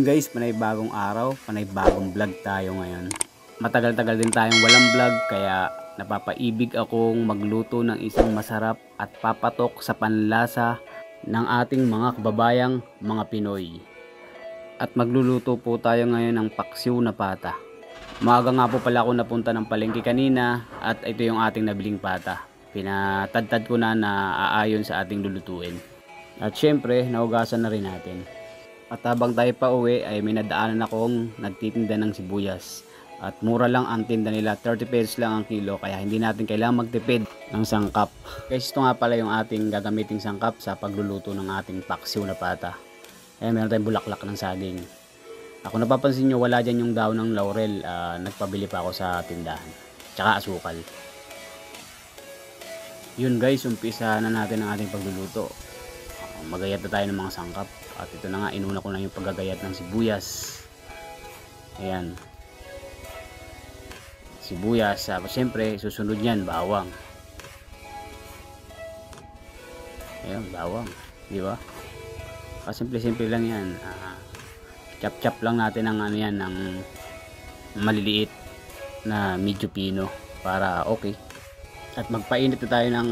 Yun guys, panay bagong araw, panay bagong vlog tayo ngayon. Matagal-tagal din tayong walang vlog, kaya napapaibig akong magluto ng isang masarap at papatok sa panlasa ng ating mga kababayang mga Pinoy. At magluluto po tayo ngayon ng paksiw na pata. Maaga nga po pala ako napunta ng palengke kanina at ito yung ating nabiling pata. Pinatadtad ko na aayon sa ating lulutuin. At syempre, naugasan na rin natin. At habang tayo pa uwi ay may nadaanan akong nagtitinda ng sibuyas. At mura lang ang tinda nila, 30 pesos lang ang kilo, kaya hindi natin kailangan magtipid ng sangkap. Guys, ito nga pala yung ating gagamiting sangkap sa pagluluto ng ating paksiw na pata. Ayan, meron tayong bulaklak ng saging. Ako napapansin nyo, wala dyan yung daon ng laurel. Nagpabili pa ako sa tindahan. Tsaka asukal. Yun guys, umpisa na natin ang ating pagluluto. Magayat na tayo ng mga sangkap. At ito na nga, inuna ko lang yung paggagayat ng sibuyas. Ayan. Sibuyas. Siyempre, susunod yan, bawang. Ayan, bawang. Di ba? Simple-simple lang yan. Chop-chop lang natin ng ano yan, ng maliliit na medyo pino para okay. At magpainit na tayo ng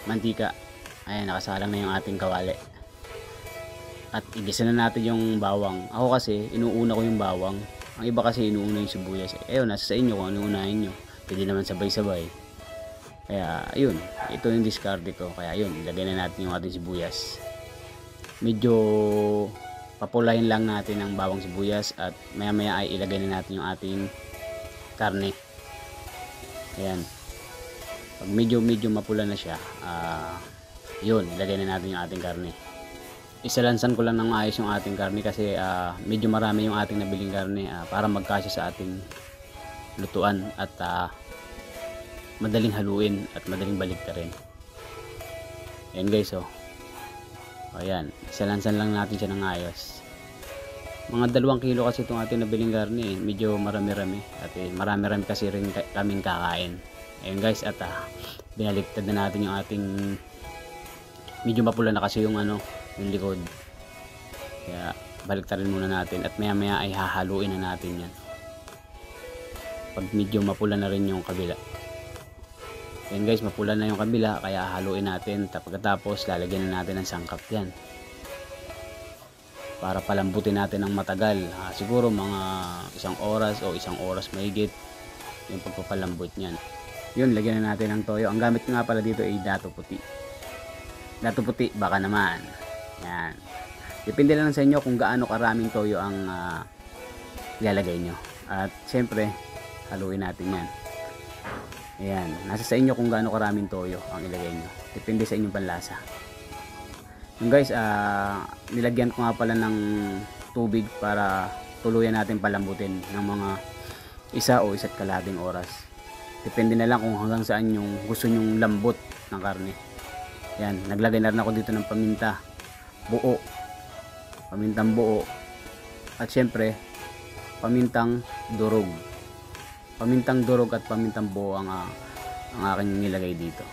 mantika. Ayan, nakasalang na yung ating kawali. At igisa na natin yung bawang. Ako kasi, inuuna ko yung bawang. Ang iba kasi inuuna yung sibuyas. Ayun, nasa sa inyo kung ano unahin nyo. Pwede naman sabay-sabay. Kaya, ayun. Ito yung discard ko. Kaya, ayun. Ilagay na natin yung ating sibuyas. Medyo papulahin lang natin ang bawang sibuyas. At maya-maya ay ilagay na natin yung ating karne. Ayan. Pag medyo mapula na siya, yun, ilagay na natin yung ating karne. Isalansan ko lang ng maayos yung ating karne kasi medyo marami yung ating nabiling karne para magkasya sa ating lutuan at madaling haluin at madaling baliktarin. Ayan guys, oh. Ayan, isalansan lang natin siya ng ayos. Mga 2 kilo kasi itong ating nabiling karne, medyo marami-rami at marami-rami kasi rin kaming kakain. Ayan guys, at binaliktad na natin yung ating, medyo mapula na kasi yung yung likod, kaya baliktarin muna natin at maya maya ay hahaluin na natin yan pag medyo mapula na rin yung kabila. Yan guys, mapula na yung kabila, kaya haluin natin. Pagkatapos lalagyan na natin ng sangkap yan para palambutin natin ng matagal, siguro mga 1 oras o 1 oras mahigit yung pagpapalambot nyan. Yun, lagyan na natin ng toyo. Ang gamit nga pala dito ay dato puti. Dato puti, baka naman. Yan. Depende lang sa inyo kung gaano karaming toyo ang ilalagay nyo. At syempre, haluin natin yan. Ayan. Nasa sa inyo kung gaano karaming toyo ang ilagay nyo. Depende sa inyong panlasa. Yung guys, nilagyan ko nga pala ng tubig para tuluyan natin palambutin ng mga 1 o 1.5 oras. Depende na lang kung hanggang saan yung gusto nyong lambot ng karne. Yan. Naglagay na rin ako dito ng paminta buo, pamintang buo, at syempre pamintang durog at pamintang buo ang aking nilagay dito.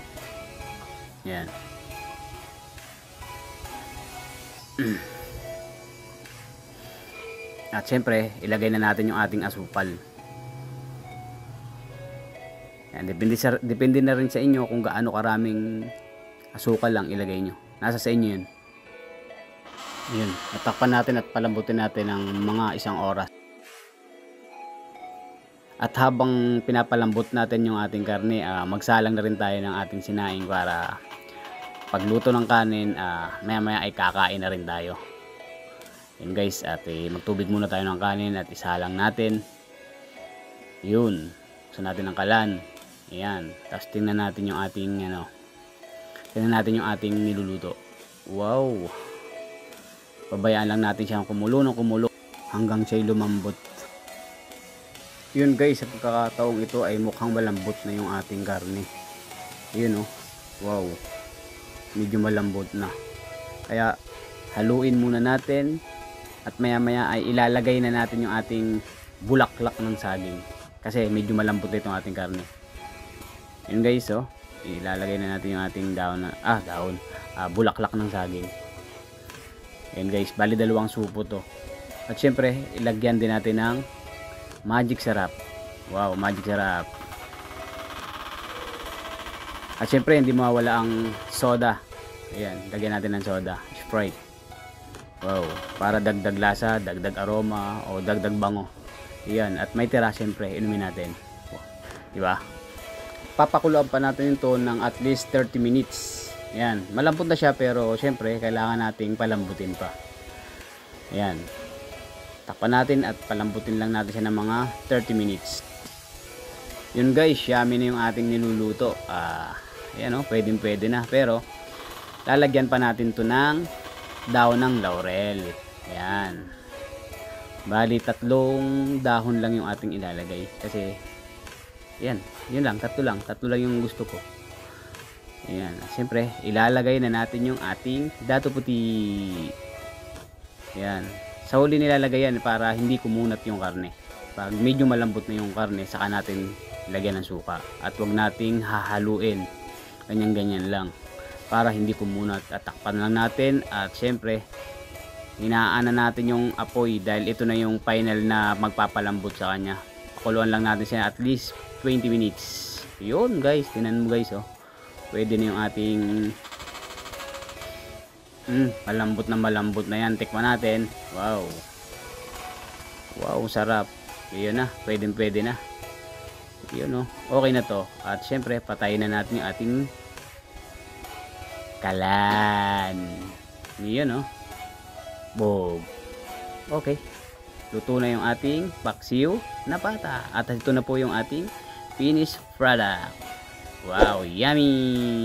Yan. At syempre ilagay na natin yung ating asukal. Yan, depende na rin sa inyo kung gaano karaming asukal lang ilagay nyo. Nasa sa inyo yun. Yun, natakpan natin at palambutin natin ng mga 1 oras. At habang pinapalambot natin yung ating karne, magsalang na rin tayo ng ating sinaing para pagluto ng kanin, maya maya ay kakain na rin tayo. Yun guys, at magtubig muna tayo ng kanin at isalang natin. Yun, buksan natin ang kalan. Ayan, tapos tingnan natin yung ating niluluto. Wow! Pabayaan lang natin siyang kumulo hanggang siya'y lumambot. Yun guys, sa pagkakataong ito ay mukhang malambot na yung ating karne. Yun, oh. Wow. Medyo malambot na. Kaya haluin muna natin at maya maya ay ilalagay na natin yung ating bulaklak ng saging. Kasi medyo malambot na itong ating karne. Yun guys, oh. Ilalagay na natin yung ating bulaklak ng saging. Ayan guys, bali 2 supo to. At syempre, ilagyan din natin ng magic syrup. Wow, magic syrup. At syempre, hindi mawawala ang soda. Ayan, lagyan natin ng soda, Sprite. Wow, para dagdag lasa, dagdag aroma, o dagdag bango. Ayan, at may tira syempre, inumin natin. Wow, diba? Papakuluan pa natin ito ng at least 30 minutes. Ayan, malambot na siya pero syempre, kailangan nating palambutin pa. Ayan. Takpan natin at palambutin lang natin siya ng mga 30 minutes. Yun guys, yummy na yung ating niluluto. Ayan o, pwede na. Pero, lalagyan pa natin to ng dahon ng laurel. Ayan. Bali, 3 dahon lang yung ating ilalagay. Kasi, ayan, yun lang, 3 lang. 3 lang yung gusto ko. Ayan. Siyempre, ilalagay na natin yung ating dato puti. Ayan. Sa huli nilalagay yan para hindi kumunat yung karne. Pag medyo malambot na yung karne, saka natin lagyan ng suka. At huwag nating hahaluin. Ganyan-ganyan lang. Para hindi kumunat. At takpan lang natin. At syempre, inaanan natin yung apoy dahil ito na yung final na magpapalambot sa kanya. Pakuluan lang natin siya at least 20 minutes. Yun guys, tinan mo guys oh. Pwede na yung ating malambot na yan. Tikman natin. Wow. Wow, sarap. Yun na. Pwede na. Yun o. Okay na to. At syempre, patayin na natin yung ating kalan. Yun o. Boom. Okay. Luto na yung ating paksiw na pata. At ito na po yung ating finished product. Wow, yummy!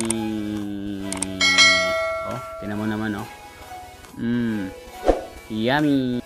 Oh, tinan mo naman oh. Yummy!